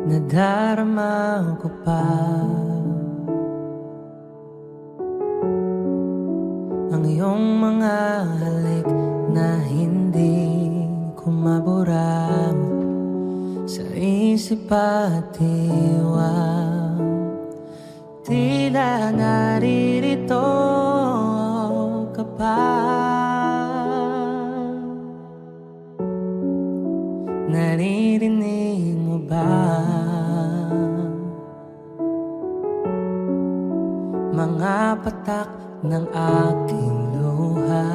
Nadarama ko pa ang iyong mga halik na hindi ko mabura sa isip at diwa. Tila naririto ka pa, naririnig mo ba mga patak ng aking luha?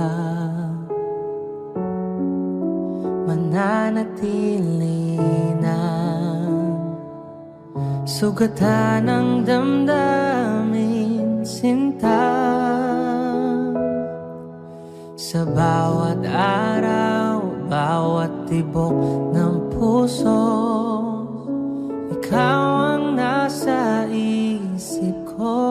Mananatili na sugatan ng damdamin, sinta. Sa bawat araw, bawat tibok ng puso, ikaw ang nasa isip ko.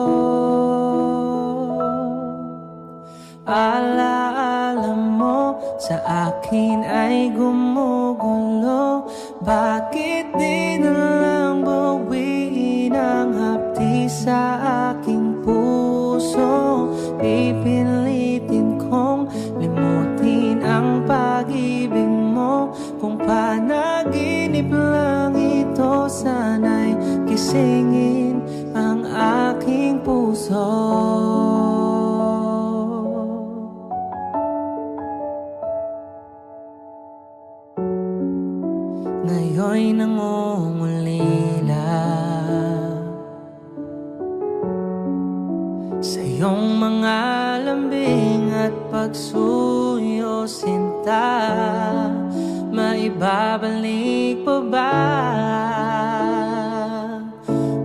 Alaala mo sa akin ay gumugulo. Bakit di na lang bawiin ang hapdi sa aking puso? Pipilitin kong limutin ang pag-ibig mo. Kung panaginip lang ito, sana'y gisingin ang aking puso. Ngayon'y nangungulila sa iyong mga lambing at pagsuyo, sinta. Maibabalik pa ba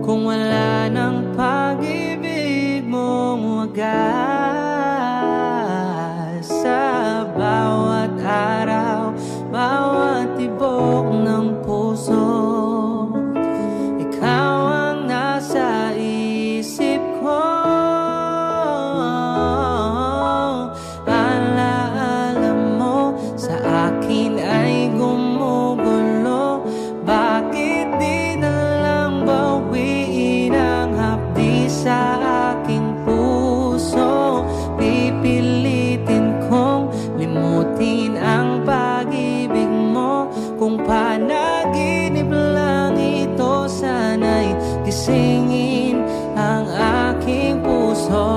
kung wala ng pag-ibig mong wagas? Sa bawat araw, bawat tibok ng puso, ikaw ang nasa isip ko. Alaala mo sa akin ay gumugulo. Bakit di na lang bawiin ang hapdi sa aking puso? Pipilitin kong limutin ang pag-ibig mo. Kung panaginip lang ito, sana'y gisingin ang aking puso.